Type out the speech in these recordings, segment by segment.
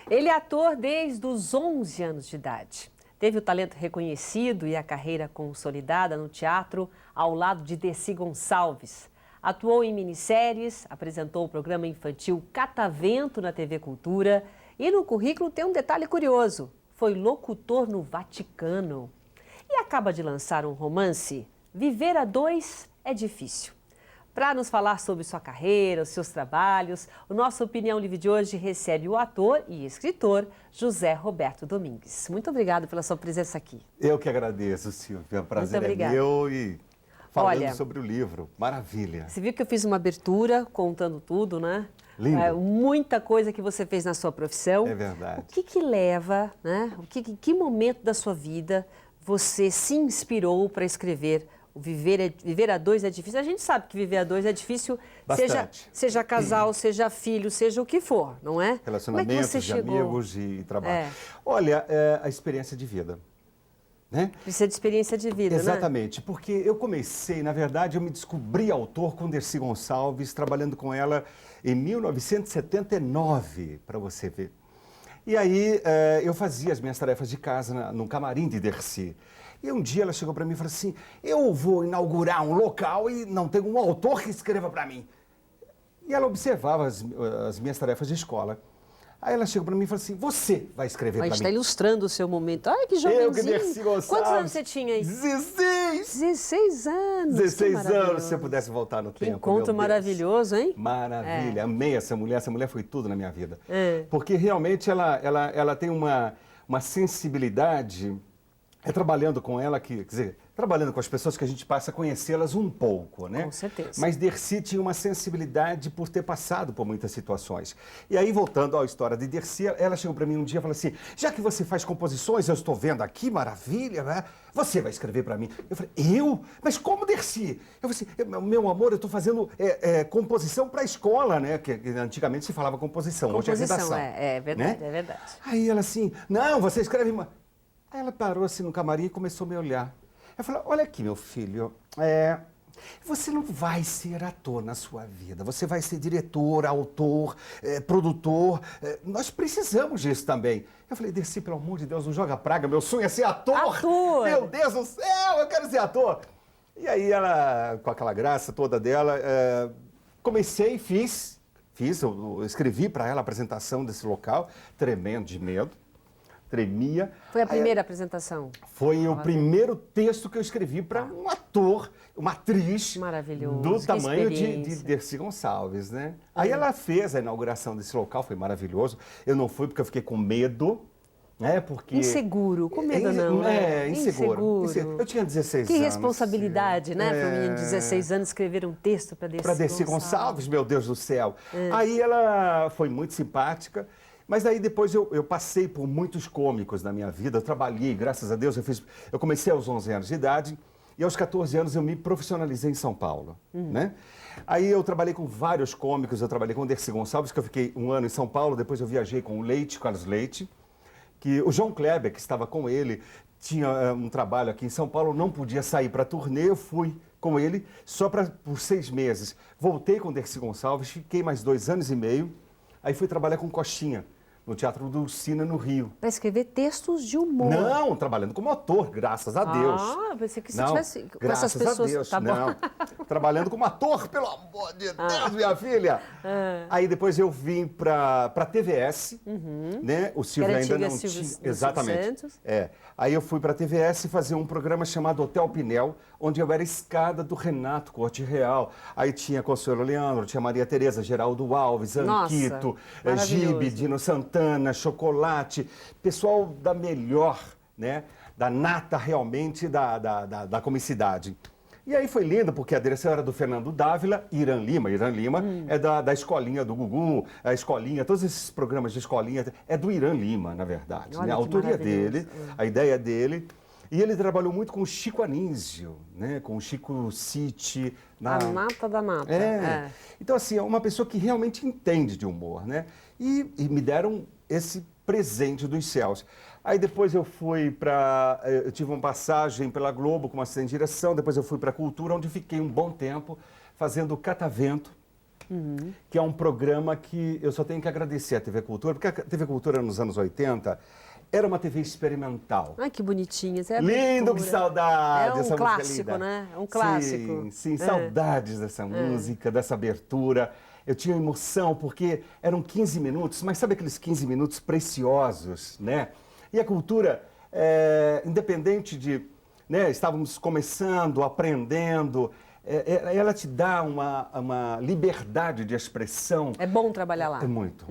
Ele é ator desde os 11 anos de idade. Teve o talento reconhecido e a carreira consolidada no teatro ao lado de Dercy Gonçalves. Atuou em minisséries, apresentou o programa infantil Catavento na TV Cultura e no currículo tem um detalhe curioso: foi locutor no Vaticano. E acaba de lançar um romance, Viver a Dois é Difícil. Para nos falar sobre sua carreira, os seus trabalhos, o nosso Opinião Livre de hoje recebe o ator e escritor José Roberto Domingues. Muito obrigada pela sua presença aqui. Eu que agradeço, Silvia. Prazer é meu e falando sobre o livro. Maravilha. Você viu que eu fiz uma abertura contando tudo, né? Lindo. Muita coisa que você fez na sua profissão. É verdade. O que leva, né? Que momento da sua vida você se inspirou para escrever o Viver a Dois é Difícil? A gente sabe que viver a dois é difícil, seja casal, seja filho, seja o que for, não é? Relacionamentos, de amigos e trabalho. Olha, a experiência de vida. Né? Precisa de experiência de vida, Exatamente, porque eu comecei, na verdade, eu me descobri autor com Dercy Gonçalves, trabalhando com ela em 1979, para você ver. E aí eu fazia as minhas tarefas de casa no camarim de Dercy. E um dia ela chegou para mim e falou assim: eu vou inaugurar um local e não tenho um autor que escreva para mim. E ela observava as minhas tarefas de escola. Aí ela chegou para mim e falou assim: você vai escrever para mim. A gente está ilustrando o seu momento. Ai, que jovenzinho. Eu, que Dercy Gonçalves. Quantos anos você tinha aí? 16! 16 anos. 16 anos, se eu pudesse voltar no tempo. Que encontro maravilhoso, hein? Maravilha. Amei essa mulher. Essa mulher foi tudo na minha vida. Porque realmente ela tem uma sensibilidade. Trabalhando com ela, quer dizer, trabalhando com as pessoas que a gente passa a conhecê-las um pouco, né? Com certeza. Mas Dercy tinha uma sensibilidade por ter passado por muitas situações. E aí, voltando à história de Dercy, ela chegou para mim um dia e falou assim: já que você faz composições, eu estou vendo aqui, maravilha, né? Você vai escrever para mim. Eu falei: eu? Mas como, Dercy? Eu falei assim: meu amor, eu estou fazendo composição para a escola, né? Que antigamente se falava composição, hoje é redação. É verdade, né? É verdade. Aí ela assim: não, você escreve... Aí ela parou assim no camarim e começou a me olhar. Eu falei: olha aqui, meu filho, você não vai ser ator na sua vida, você vai ser diretor, autor, produtor, nós precisamos disso também. Eu falei: Dercy, pelo amor de Deus, não joga praga, meu sonho é ser ator! Ator! Meu Deus do céu, eu quero ser ator! E aí ela, com aquela graça toda dela, comecei, eu escrevi para ela a apresentação desse local, tremendo de medo. Tremia. Foi a primeira apresentação? Foi o primeiro texto que eu escrevi para um ator, uma atriz do tamanho de Dercy Gonçalves, né? Aí ela fez a inauguração desse local, foi maravilhoso. Eu não fui porque eu fiquei com medo, né? Porque... Inseguro, com medo não, né? Inseguro. Eu tinha 16 que anos. Que responsabilidade, né? Para um menino de 16 anos escrever um texto para Dercy Gonçalves. Para Dercy Gonçalves, meu Deus do céu. Aí ela foi muito simpática. Mas aí depois eu passei por muitos cômicos na minha vida, eu trabalhei, graças a Deus, eu comecei aos 11 anos de idade e aos 14 anos eu me profissionalizei em São Paulo, né? Aí eu trabalhei com vários cômicos, eu trabalhei com o Dercy Gonçalves, que eu fiquei um ano em São Paulo, depois eu viajei com o Carlos Leite, que o João Kleber, que estava com ele, tinha um trabalho aqui em São Paulo, não podia sair para turnê, eu fui com ele só por 6 meses. Voltei com o Dercy Gonçalves, fiquei mais 2 anos e meio, aí fui trabalhar com Coxinha, no Teatro do Sina, no Rio. Para escrever textos de humor. Não, trabalhando como ator, graças a Deus. Ah, pensei que você tivesse com essas pessoas. Graças a Deus, tá bom. não. Trabalhando como ator, pelo amor de Deus, minha filha. Aí depois eu vim para TVS, né? O Silvio ainda não tinha. Exatamente. Aí eu fui para TVS fazer um programa chamado Hotel Pinel, onde eu era escada do Renato Corte Real. Aí tinha Consuelo Leandro, tinha Maria Tereza, Geraldo Alves, Anquito, Gibe, Dino Santana, Chocolate, pessoal da melhor, né? Da nata realmente da comicidade. E aí foi lindo, porque a direção era do Fernando Dávila, Irã Lima é da escolinha do Gugu, a escolinha, todos esses programas de escolinha, é do Irã Lima, na verdade. Né? A autoria dele, a ideia dele. E ele trabalhou muito com o Chico Anísio, né? Com o Chico City. A nata da nata. Então, assim, é uma pessoa que realmente entende de humor, né? E me deram esse presente dos céus. Aí depois eu eu tive uma passagem pela Globo como assistente de direção, depois eu fui para a Cultura, onde fiquei um bom tempo fazendo o Catavento, que é um programa que eu só tenho que agradecer à TV Cultura, porque a TV Cultura nos anos 80 era uma TV experimental. Ai, que bonitinha. Lindo, que saudade! É um essa clássico, música linda. né? É um clássico. Sim, saudades dessa música, dessa abertura. Eu tinha emoção, porque eram 15 minutos, mas sabe aqueles 15 minutos preciosos, né? E a Cultura, independente de... né, estávamos começando, aprendendo, ela te dá uma liberdade de expressão. É bom trabalhar lá. É muito.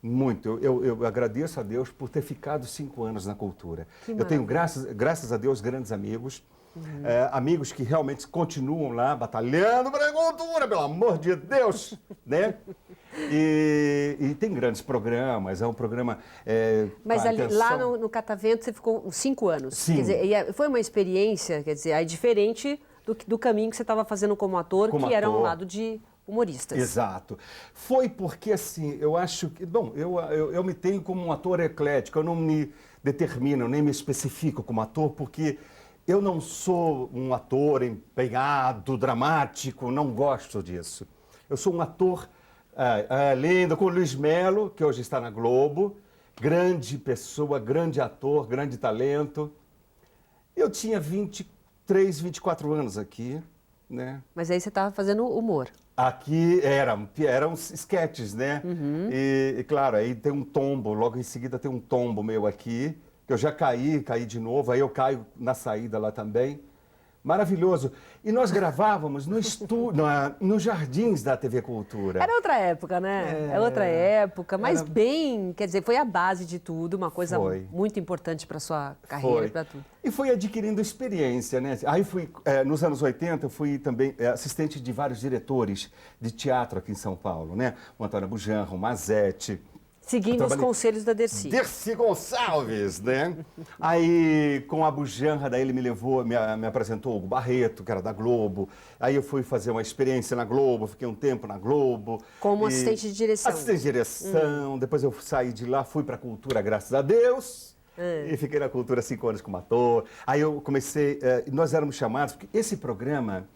Muito. Eu agradeço a Deus por ter ficado 5 anos na Cultura. Eu tenho, graças a Deus, grandes amigos. Amigos que realmente continuam lá batalhando para a Cultura, pelo amor de Deus, né? E tem grandes programas, é um programa... Mas ali, lá no Catavento você ficou 5 anos. Sim. Quer dizer, foi uma experiência, quer dizer, aí diferente do caminho que você estava fazendo como ator, era um lado de humoristas. Exato. Foi porque, assim, eu acho que... Bom, eu me tenho como um ator eclético, eu não me determino, nem me especifico como ator, porque eu não sou um ator empenhado, dramático, não gosto disso. Eu sou um ator lindo, com o Luiz Melo, que hoje está na Globo, grande pessoa, grande ator, grande talento. Eu tinha 23, 24 anos aqui, né? Mas aí você estava fazendo humor. Aqui eram esquetes, né? E, claro, aí tem um tombo, logo em seguida tem um tombo meu aqui, que eu já caí de novo, aí eu caio na saída lá também. Maravilhoso. E nós gravávamos no estúdio, nos jardins da TV Cultura. Era outra época, né? É outra época, mas bem, quer dizer, foi a base de tudo, uma coisa muito importante para sua carreira e para tudo. E fui adquirindo experiência, né? Aí nos anos 80, eu fui também assistente de vários diretores de teatro aqui em São Paulo, né? O Antônio Bujanra, o Mazete. Seguindo os conselhos da Dercy. Dercy Gonçalves, né? Aí, com a Bujanra, daí ele me apresentou o Hugo Barreto, que era da Globo. Aí eu fui fazer uma experiência na Globo, fiquei um tempo na Globo. Como assistente de direção. Assistente de direção. Depois eu saí de lá, fui para a Cultura, graças a Deus. E fiquei na Cultura 5 anos como ator. Aí eu comecei... nós éramos chamados, porque esse programa...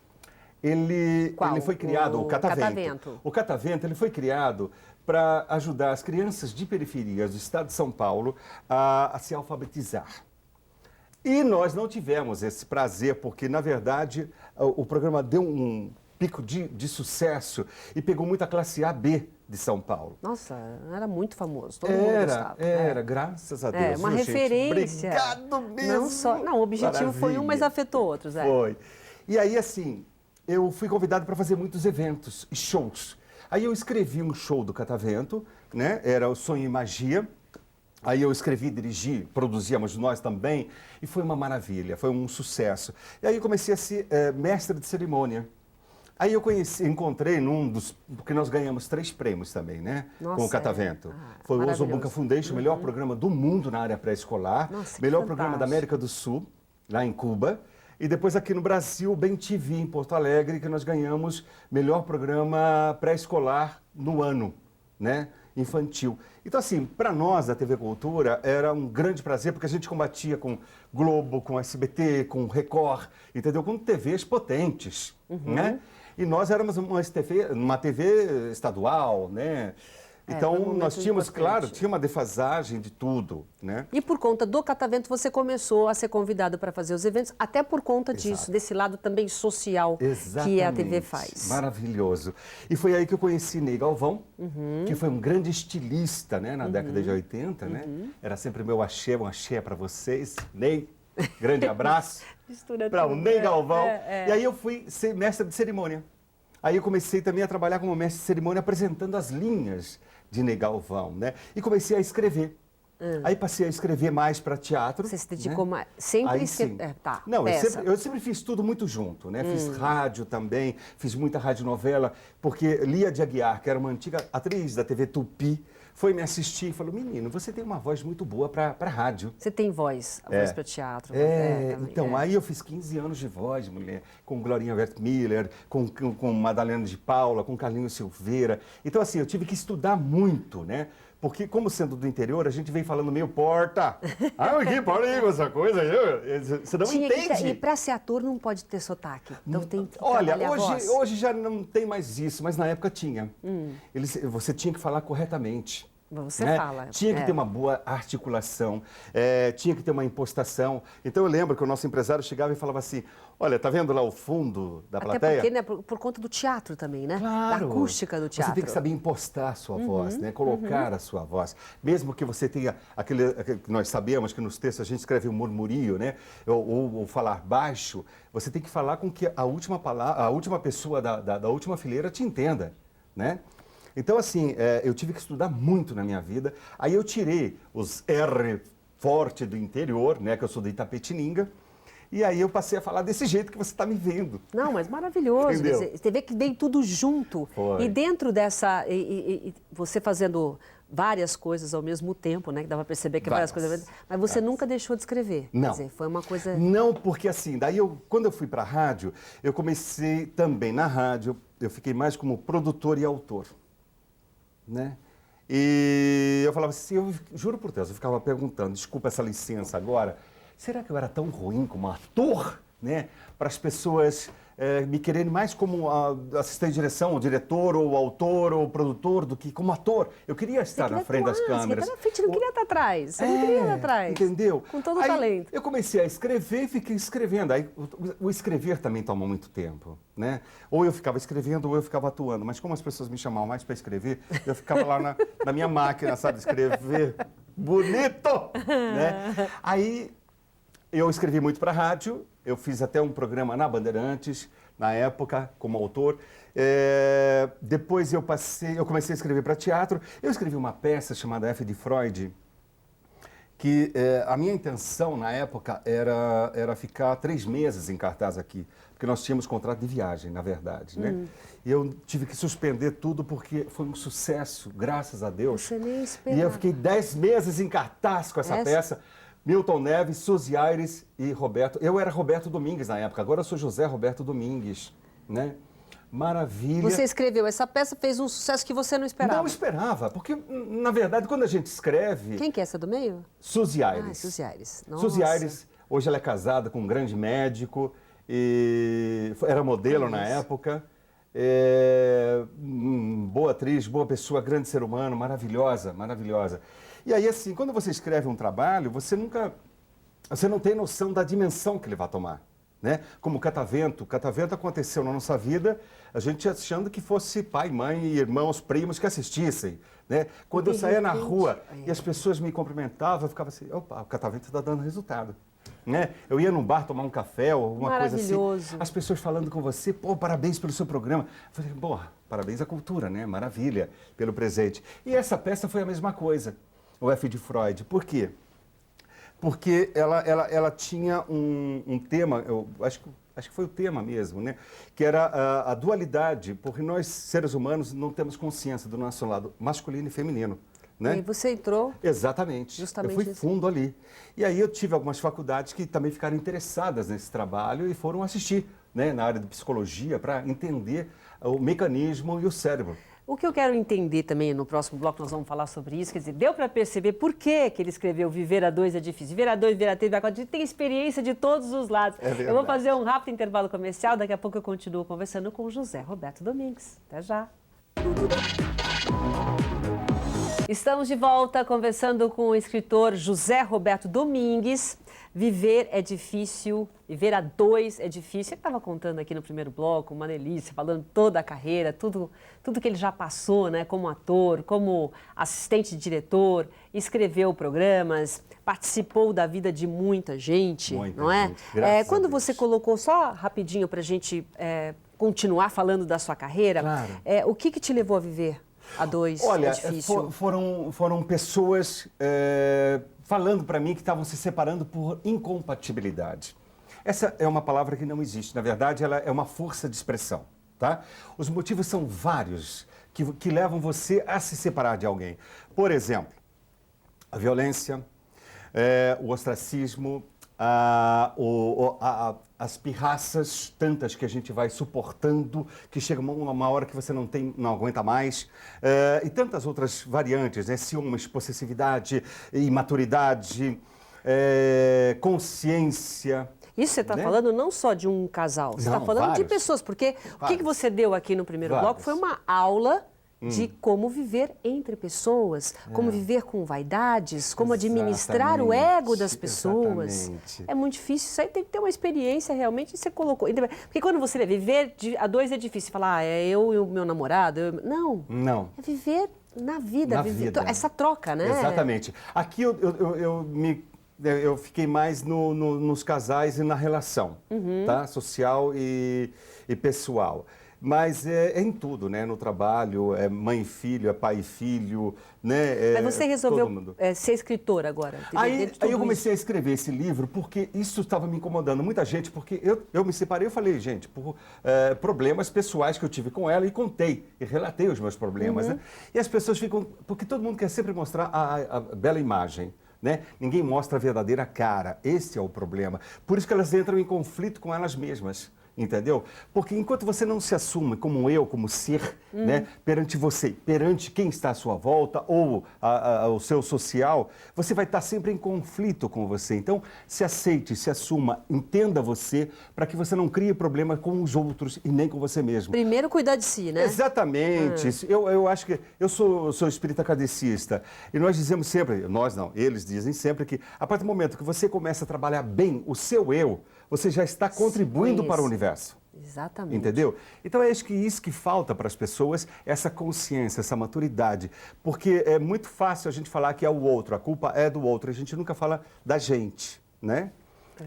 Ele foi criado, o Catavento. O Catavento, ele foi criado para ajudar as crianças de periferias do estado de São Paulo a se alfabetizar. E nós não tivemos esse prazer, porque, na verdade, o programa deu um pico de sucesso e pegou muita classe AB de São Paulo. Nossa, era muito famoso, todo mundo gostava. Graças a Deus. Uma referência. Obrigado mesmo. Não, o objetivo foi um, mas afetou outros. Foi. E aí, assim, eu fui convidado para fazer muitos eventos e shows. Aí eu escrevi um show do Catavento, né? Era o Sonho e Magia. Aí eu escrevi, dirigi, produzíamos nós também. E foi uma maravilha, foi um sucesso. E aí eu comecei a ser mestre de cerimônia. Aí eu encontrei porque nós ganhamos 3 prêmios também, né? Nossa, com o Catavento. Foi o Osobunca Foundation, melhor programa do mundo na área pré-escolar. Melhor programa da América do Sul, lá em Cuba. E depois aqui no Brasil, o Bem TV, em Porto Alegre, que nós ganhamos melhor programa pré-escolar no ano, né? Infantil. Então, assim, para nós da TV Cultura era um grande prazer, porque a gente combatia com Globo, com SBT, com Record, entendeu? Com TVs potentes, né? E nós éramos uma TV estadual, né? Então, nós tínhamos, claro, tinha uma defasagem de tudo, né? E por conta do Catavento, você começou a ser convidado para fazer os eventos, até por conta disso, desse lado também social que a TV faz. Maravilhoso. E foi aí que eu conheci Ney Galvão, que foi um grande estilista, né, na década de 80, né? Era sempre meu axé, um axé para vocês. Ney, grande abraço para o Ney Galvão. E aí eu fui ser mestre de cerimônia. Aí eu comecei também a trabalhar como mestre de cerimônia, apresentando as linhas de Ney Galvão, né? E comecei a escrever. Aí passei a escrever mais para teatro. Você se dedicou mais? Sempre? Não, eu sempre fiz tudo muito junto, né? Fiz rádio também, fiz muita radionovela, porque Lia de Aguiar, que era uma antiga atriz da TV Tupi, foi me assistir e falou, menino, você tem uma voz muito boa para rádio. Você tem voz, voz para teatro. Então, aí eu fiz 15 anos de voz, mulher, com Glorinha Wertmiller, com Madalena de Paula, com Carlinhos Silveira. Então, assim, eu tive que estudar muito, né? Porque, como sendo do interior, a gente vem falando meio porta. Ah, aqui, para aí com essa coisa aí. Você não entende. E para ser ator não pode ter sotaque. Então tem que Olha, trabalhar a voz. hoje já não tem mais isso, mas na época tinha. Você tinha que falar corretamente. Você né? fala. Tinha que ter uma boa articulação, tinha que ter uma impostação. Então eu lembro que o nosso empresário chegava e falava assim, olha, tá vendo lá o fundo da plateia? Até porque, né, por conta do teatro também, né? Claro. Da acústica do teatro. Você tem que saber impostar a sua voz, né? Colocar a sua voz. Mesmo que você tenha aquele que nós sabemos que nos textos a gente escreve um murmurio, né? Ou falar baixo, você tem que falar com que a última palavra, a última pessoa da última fileira te entenda, né? Então, assim, eu tive que estudar muito na minha vida. Aí eu tirei os R forte do interior, né? Que eu sou de Itapetininga. E aí eu passei a falar desse jeito que você está me vendo. Não, mas maravilhoso. Você vê que vem tudo junto. Foi. E dentro dessa... você fazendo várias coisas ao mesmo tempo, né? Que dava para perceber que várias coisas... Mas você nunca deixou de escrever. Não. Quer dizer, foi uma coisa... Não, porque assim, daí quando eu fui para a rádio, eu comecei também na rádio, eu fiquei mais como produtor e autor. Né? E eu falava assim, eu juro por Deus, eu ficava perguntando, desculpa essa licença agora, será que eu era tão ruim como ator, né? Para as pessoas me quererem mais como assistente de direção, ou diretor, ou autor, ou produtor, do que como ator. Eu queria estar na frente das câmeras. Você na frente, não queria estar atrás. Você não queria estar atrás. Entendeu? Com todo o aí, talento. Eu comecei a escrever e fiquei escrevendo. Aí o escrever também toma muito tempo, né? Ou eu ficava escrevendo ou eu ficava atuando. Mas como as pessoas me chamavam mais para escrever, eu ficava lá na minha máquina, sabe? Escrever bonito, né? Aí eu escrevi muito para a rádio. Eu fiz até um programa na Bandeirantes, na época, como autor. Depois eu comecei a escrever para teatro. Eu escrevi uma peça chamada F de Freud, que a minha intenção na época era ficar 3 meses em cartaz aqui, porque nós tínhamos contrato de viagem, na verdade, né? E eu tive que suspender tudo porque foi um sucesso, graças a Deus. Você nem esperava. E eu fiquei 10 meses em cartaz com essa peça. Milton Neves, Suzy Aires e Roberto. Eu era Roberto Domingues na época, agora eu sou José Roberto Domingues, né? Maravilha. Você escreveu essa peça, fez um sucesso que você não esperava. Não esperava, porque, na verdade, quando a gente escreve... Quem que é essa do meio? Suzy Aires. Suzy Aires. Suzy Aires, hoje ela é casada com um grande médico, e era modelo na época. Boa atriz, boa pessoa, grande ser humano, maravilhosa, maravilhosa. E aí, assim, quando você escreve um trabalho, você não tem noção da dimensão que ele vai tomar, né? Como Catavento. Catavento aconteceu na nossa vida, a gente achando que fosse pai, mãe, irmãos, primos que assistissem, né? Quando eu saía na rua e as pessoas me cumprimentavam, eu ficava assim, opa, o Catavento está dando resultado. Né? Eu ia num bar tomar um café ou alguma coisa assim, as pessoas falando com você, pô, parabéns pelo seu programa. Eu falei, pô, parabéns à cultura, né? Maravilha pelo presente. E essa peça foi a mesma coisa. O F de Freud. Por quê? Porque ela tinha um tema, eu acho que foi o tema mesmo, né? Que era a dualidade, porque nós, seres humanos, não temos consciência do nosso lado masculino e feminino. Né? E você entrou... Exatamente. Justamente eu fui fundo ali. E aí eu tive algumas faculdades que também ficaram interessadas nesse trabalho e foram assistir, né? Na área de psicologia, para entender o mecanismo e o cérebro. O que eu quero entender também, no próximo bloco nós vamos falar sobre isso, quer dizer, deu para perceber por que ele escreveu Viver a Dois é difícil, Viver a Dois, Viver a Três, Viver a Quatro, tem experiência de todos os lados. Eu vou fazer um rápido intervalo comercial, daqui a pouco eu continuo conversando com o José Roberto Domingues. Até já. Estamos de volta conversando com o escritor José Roberto Domingues. Viver é difícil, viver a dois é difícil. Ele estava contando aqui no primeiro bloco, uma delícia, falando toda a carreira, tudo que ele já passou, né, como ator, como assistente de diretor, escreveu programas, participou da vida de muita gente, não é? Quando você colocou, só rapidinho para a gente continuar falando da sua carreira, claro. O que te levou a viver a dois? Olha, é difícil? Foram pessoas falando para mim que estavam se separando por incompatibilidade. Essa é uma palavra que não existe. Na verdade, ela é uma força de expressão, tá? Os motivos são vários que levam você a se separar de alguém. Por exemplo, a violência, o ostracismo, as pirraças tantas que a gente vai suportando, que chega uma hora que você não aguenta mais, e tantas outras variantes, né? Ciúmes, possessividade, imaturidade, consciência. Isso você está falando não só de um casal, você está falando de pessoas, porque o que você deu aqui no primeiro bloco foi uma aula de como viver entre pessoas, como viver com vaidades, como administrar o ego das pessoas. Exatamente. É muito difícil, isso aí tem que ter uma experiência realmente, você colocou. Porque quando você lê, viver a dois é difícil, falar, é eu e o meu namorado. Não. É viver na vida, essa troca, né? Exatamente. Aqui eu fiquei mais nos casais e na relação, tá? Social e pessoal. Mas é em tudo, né? No trabalho, é mãe e filho, é pai e filho, né? Mas você resolveu ser escritor agora? Aí eu comecei a escrever esse livro porque isso estava me incomodando. Muita gente, porque eu me separei, eu falei, gente, por problemas pessoais que eu tive com ela e contei, e relatei os meus problemas. Né? E as pessoas ficam... Porque todo mundo quer sempre mostrar a bela imagem. Né? Ninguém mostra a verdadeira cara. Esse é o problema. Por isso que elas entram em conflito com elas mesmas. Entendeu? Porque enquanto você não se assume como eu, como ser, né, perante você, perante quem está à sua volta ou o seu social, você vai estar sempre em conflito com você. Então, se aceite, se assuma, entenda você, para que você não crie problema com os outros e nem com você mesmo. Primeiro, cuidar de si, né? Exatamente. Eu acho que... Eu sou espírita kardecista e nós dizemos sempre, nós não, eles dizem sempre que a partir do momento que você começa a trabalhar bem o seu eu, você já está contribuindo para o universo. Exatamente. Entendeu? Então é isso que falta para as pessoas, essa consciência, essa maturidade. Porque é muito fácil a gente falar que é o outro, a culpa é do outro, a gente nunca fala da gente, né?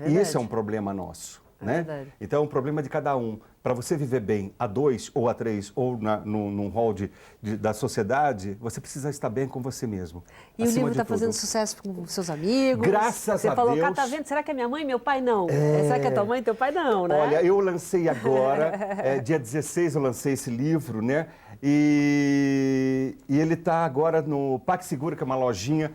E esse é um problema nosso. Né? Então, é um problema de cada um. Para você viver bem a dois ou a três ou num hall da sociedade, você precisa estar bem com você mesmo. E o livro está fazendo sucesso com seus amigos? Graças a Deus. Você falou, tá vendo? Será que é minha mãe e meu pai não? Será que é tua mãe e teu pai não, né? Olha, eu lancei agora, dia 16 eu lancei esse livro, né? E ele está agora no PagSeguro, que é uma lojinha.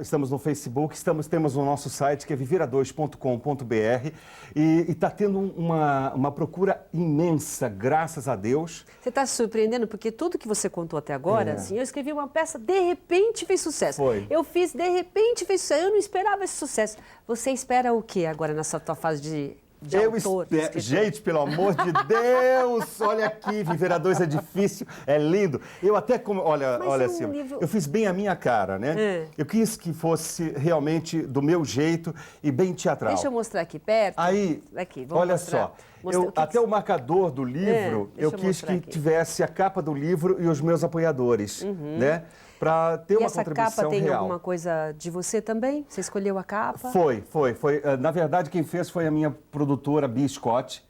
Estamos no Facebook, temos o nosso site que é vivera2.com.br e está tendo uma procura imensa, graças a Deus. Você está se surpreendendo porque tudo que você contou até agora, assim, eu escrevi uma peça, de repente fez sucesso. Foi. Eu fiz, de repente fez sucesso, eu não esperava esse sucesso. Você espera o quê agora nessa tua fase de autor? Gente, pelo amor de Deus, olha aqui, Viver a Dois é difícil, é lindo. Eu até, olha assim, eu fiz bem a minha cara, né? Eu quis que fosse realmente do meu jeito e bem teatral. Deixa eu mostrar aqui perto. Aí, aqui, olha mostrar. só, até o marcador do livro, eu quis que tivesse a capa do livro e os meus apoiadores, né? Para ter uma contribuição real. E essa capa tem alguma coisa de você também? Você escolheu a capa? Foi. Na verdade, quem fez foi a minha produtora, Bia Scott,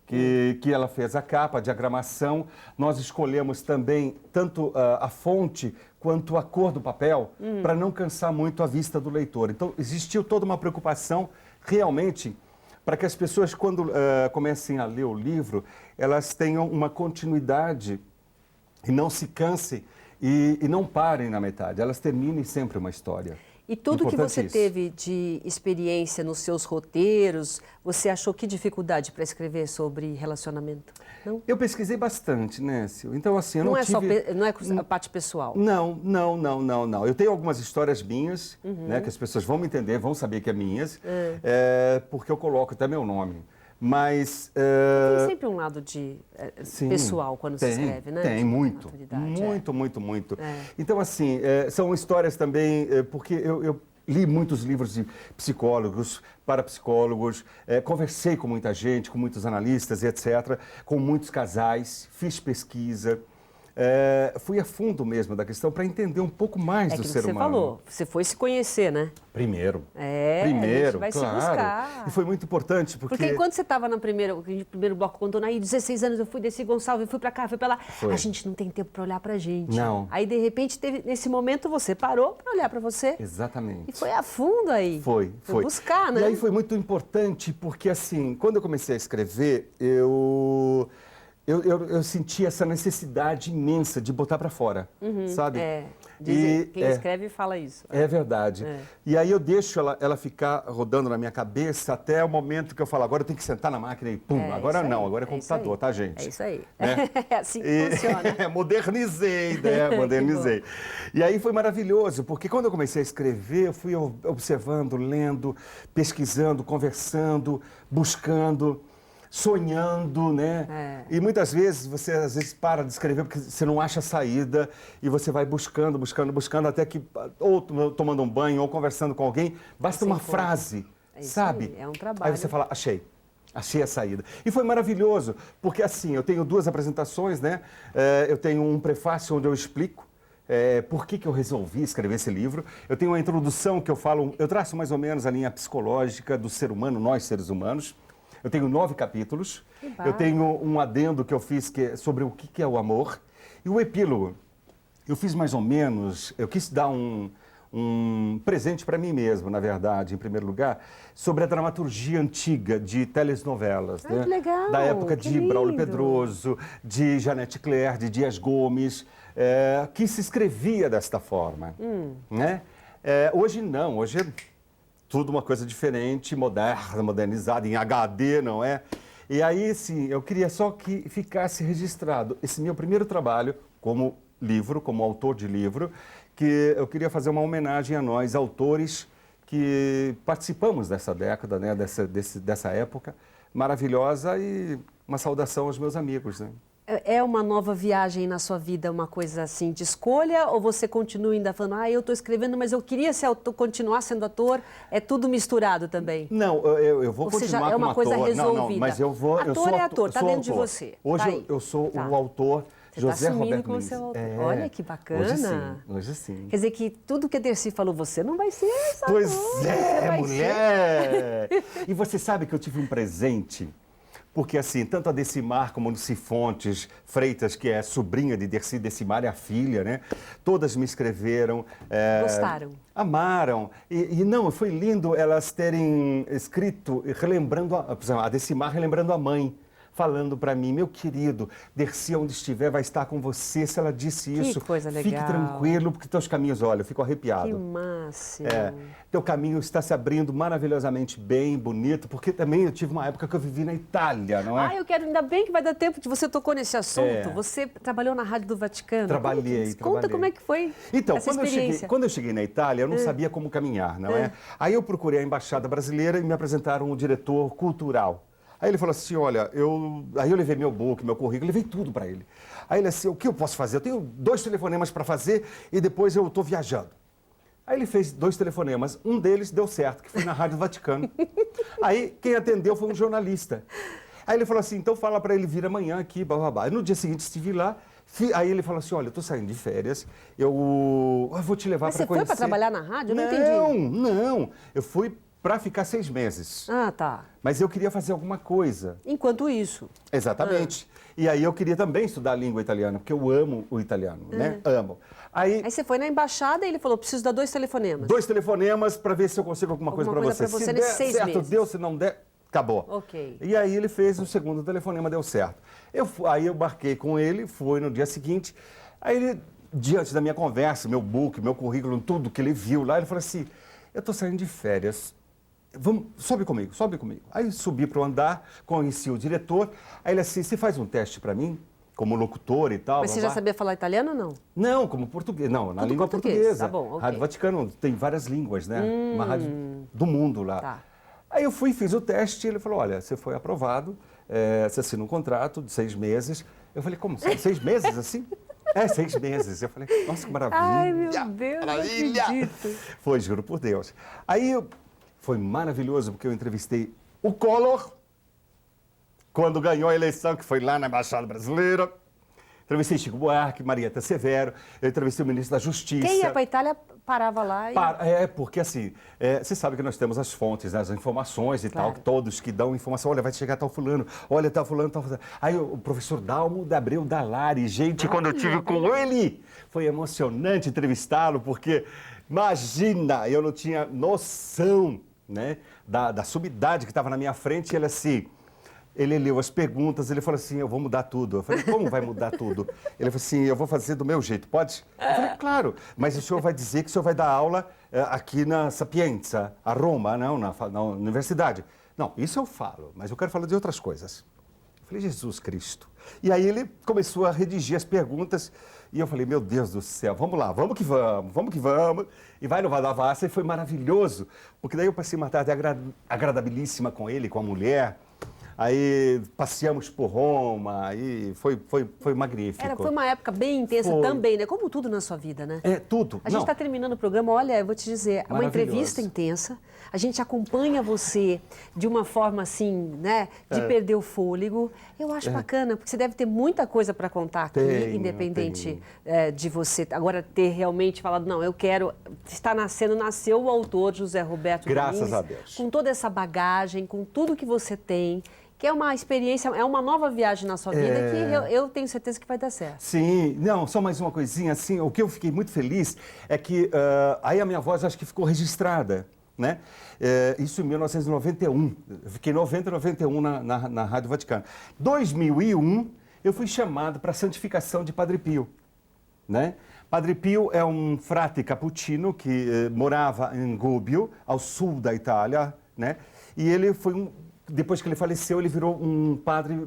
que ela fez a capa, a diagramação. Nós escolhemos também tanto a fonte quanto a cor do papel, para não cansar muito a vista do leitor. Então, existiu toda uma preocupação, realmente, para que as pessoas, quando comecem a ler o livro, elas tenham uma continuidade e não se cansem e não parem na metade, elas terminem sempre uma história. E tudo que você teve de experiência nos seus roteiros, você achou que dificuldade para escrever sobre relacionamento? Não? Eu pesquisei bastante, né, Sil? Então, assim, eu não tive... Não é a parte pessoal? Não. Eu tenho algumas histórias minhas, né, que as pessoas vão me entender, vão saber que é minhas, porque eu coloco até meu nome. Mas... Tem sempre um lado pessoal quando se escreve, né? Tem, muito. Então, assim, são histórias também, porque eu li muitos livros de psicólogos, parapsicólogos, conversei com muita gente, com muitos analistas e etc., com muitos casais, fiz pesquisa. Fui a fundo mesmo da questão para entender um pouco mais do ser humano. Você falou, você foi se conhecer, né? Primeiro, a gente vai se buscar. E foi muito importante porque enquanto você estava no primeiro bloco, quando aí 16 anos eu fui desse Gonçalves, eu fui para cá, fui para lá, a gente não tem tempo para olhar para a gente. Não. Aí de repente nesse momento você parou para olhar para você. Exatamente. E foi a fundo aí. Foi buscar, né? E aí foi muito importante porque assim, quando eu comecei a escrever, eu eu senti essa necessidade imensa de botar para fora, sabe? Quem escreve fala isso. É verdade. E aí eu deixo ela ficar rodando na minha cabeça até o momento que eu falo, agora eu tenho que sentar na máquina e pum, agora não, agora é computador, tá, gente? É isso aí. Né? É assim que funciona. Modernizei, né? Modernizei. E aí foi maravilhoso, porque quando eu comecei a escrever, eu fui observando, lendo, pesquisando, conversando, buscando, sonhando, né? E muitas vezes você às vezes para de escrever porque você não acha saída e você vai buscando, buscando, buscando até que ou tomando um banho ou conversando com alguém, basta uma frase, sabe? Aí, é um trabalho. Aí você fala, achei a saída. E foi maravilhoso, porque assim, eu tenho 2 apresentações, né? Eu tenho um prefácio onde eu explico por que eu resolvi escrever esse livro. Eu tenho uma introdução que eu traço mais ou menos a linha psicológica do ser humano, nós seres humanos. Eu tenho 9 capítulos. Eu tenho um adendo que eu fiz sobre o que é o amor. E o epílogo, eu fiz mais ou menos, eu quis dar um presente para mim mesmo, na verdade, em primeiro lugar, sobre a dramaturgia antiga de telenovelas. Né? Que legal! Da época de Braulio Pedroso, de Janete Claire, de Dias Gomes, que se escrevia desta forma. Né? Hoje não, hoje é tudo uma coisa diferente, moderna, modernizada, em HD, não é? E aí, sim, eu queria só que ficasse registrado esse meu primeiro trabalho como livro, como autor de livro, que eu queria fazer uma homenagem a nós, autores que participamos dessa década, né, dessa época maravilhosa, e uma saudação aos meus amigos, né? É uma nova viagem na sua vida, uma coisa assim de escolha, ou você continua ainda falando, eu estou escrevendo, mas eu queria continuar sendo ator? É tudo misturado também? Não, eu vou continuar como ator. É uma coisa resolvida. Não, mas eu Ator é ator, está dentro de você. Hoje eu sou o autor José Roberto Lins. Olha que bacana. Hoje sim. Quer dizer que tudo que a Dercy falou, você não vai ser essa. Pois mulher! E você sabe que eu tive um presente. Porque, assim, tanto a Decimar como a Lucy Fontes Freitas, que é sobrinha de Dercy, Decimar é a filha, né? Todas me escreveram. Gostaram? Amaram. E não, foi lindo elas terem escrito, relembrando, a Decimar relembrando a mãe. Falando para mim, meu querido, Dercy, onde estiver, vai estar com você. Se ela disse isso, que coisa legal. Fique tranquilo, porque teus caminhos, olha, eu fico arrepiado. Que máximo. Teu caminho está se abrindo maravilhosamente bem, bonito, porque também eu tive uma época que eu vivi na Itália, não é? Eu quero, ainda bem que vai dar tempo de você tocou nesse assunto. Você trabalhou na Rádio do Vaticano. Trabalhei. Conta como é que foi essa experiência. Quando eu cheguei na Itália, eu não sabia como caminhar, não é? Aí eu procurei a Embaixada Brasileira e me apresentaram o diretor cultural. Aí ele falou assim, olha, aí eu levei meu book, meu currículo, levei tudo para ele. Aí ele assim, o que eu posso fazer? Eu tenho 2 telefonemas para fazer e depois eu estou viajando. Aí ele fez 2 telefonemas, um deles deu certo, que foi na Rádio Vaticano. Aí quem atendeu foi um jornalista. Aí ele falou assim, então fala para ele vir amanhã aqui, bababá. E no dia seguinte estive lá, aí ele falou assim, olha, eu estou saindo de férias, eu vou te levar para conhecer. Mas você foi para trabalhar na rádio? Eu não entendi. Não, eu fui para ficar 6 meses. Tá. Mas eu queria fazer alguma coisa. Enquanto isso. Exatamente. E aí eu queria também estudar a língua italiana, porque eu amo o italiano, né? Amo. Aí você foi na embaixada e ele falou, preciso dar 2 telefonemas. 2 telefonemas para ver se eu consigo alguma coisa para você. Se der 6 certo, meses. deu, se não der, acabou. Ok. E aí ele fez o segundo telefonema, deu certo. Aí eu marquei com ele, foi no dia seguinte. Aí ele, diante da minha conversa, meu book, meu currículo, tudo que ele viu lá, ele falou assim, eu estou saindo de férias. Sobe comigo. Aí subi para o andar, conheci o diretor. Aí ele assim, você faz um teste para mim, como locutor e tal. Mas você já sabia falar italiano ou não? Não, como português. Não, na língua portuguesa. Tá bom, okay. Rádio Vaticano tem várias línguas, né? Uma rádio do mundo lá. Tá. Aí eu fiz o teste e ele falou, olha, você foi aprovado, você assina um contrato de 6 meses. Eu falei, como? 6 meses assim? 6 meses. Eu falei, nossa, que maravilha. Ai, meu Deus, maravilha. Não acredito. Foi, juro por Deus. Aí foi maravilhoso, porque eu entrevistei o Collor, quando ganhou a eleição, que foi lá na Embaixada Brasileira. Entrevistei Chico Buarque, Marieta Severo, eu entrevistei o ministro da Justiça. Quem ia para a Itália parava lá e... porque assim, você sabe que nós temos as fontes, né, as informações e tal, todos que dão informação, olha, vai chegar tal fulano, olha, tal fulano, tal fulano. Aí o professor Dalmo da Abreu Dalari, gente, quando eu tive com ele, foi emocionante entrevistá-lo, porque, imagina, eu não tinha noção, né, da sumidade que estava na minha frente, e ele assim... ele leu as perguntas, ele falou assim, eu vou mudar tudo. Eu falei, como vai mudar tudo? Ele falou assim, eu vou fazer do meu jeito, pode? Eu falei, claro, mas o senhor vai dizer que o senhor vai dar aula aqui na Sapienza, a Roma, não, na universidade. Não, isso eu falo, mas eu quero falar de outras coisas. Eu falei, Jesus Cristo. E aí ele começou a redigir as perguntas e eu falei, meu Deus do céu, vamos lá, vamos que vamos, vamos que vamos. E vai no Vadavassa e foi maravilhoso, porque daí eu passei uma tarde agradabilíssima com ele, com a mulher. Aí passeamos por Roma e foi magnífico. Foi uma época bem intensa também, né? Como tudo na sua vida, né? Tudo. A gente está terminando o programa, olha, eu vou te dizer, é uma entrevista intensa. A gente acompanha você de uma forma assim, né? De perder o fôlego. Eu acho bacana, porque você deve ter muita coisa para contar aqui, independente de você agora ter realmente falado, não, eu quero, nasceu o autor José Roberto Graças Domingues, a Deus. com toda essa bagagem, com tudo que você tem, que é uma experiência, é uma nova viagem na sua vida que eu tenho certeza que vai dar certo. Sim, não, só mais uma coisinha, assim, o que eu fiquei muito feliz é que aí a minha voz acho que ficou registrada, né? Isso em 1991, eu fiquei 90 e 91 na Rádio Vaticano. 2001, eu fui chamado para a santificação de Padre Pio, né? Padre Pio é um frate cappuccino que morava em Gubbio, ao sul da Itália, né? E ele foi depois que ele faleceu, ele virou um padre,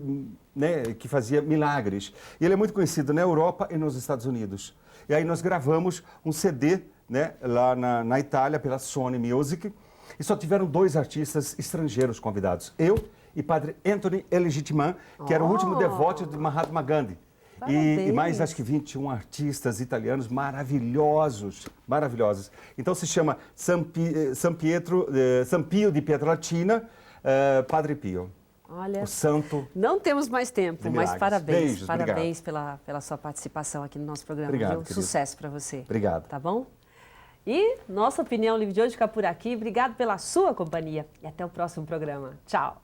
né, que fazia milagres. E ele é muito conhecido na Europa e nos Estados Unidos. E aí nós gravamos um CD, né, lá na Itália, pela Sony Music, e só tiveram 2 artistas estrangeiros convidados. Eu e Padre Anthony Eligitiman, que era o último devoto de Mahatma Gandhi. E mais, acho que 21 artistas italianos maravilhosos, maravilhosos. Então se chama San Pio di Pietrelcina, Padre Pio. Olha, o santo. Não temos mais tempo, mas parabéns. Beijos, parabéns pela sua participação aqui no nosso programa. Obrigado, Sucesso para você. Obrigado. Tá bom? E nossa opinião livre de hoje fica por aqui. Obrigado pela sua companhia e até o próximo programa. Tchau.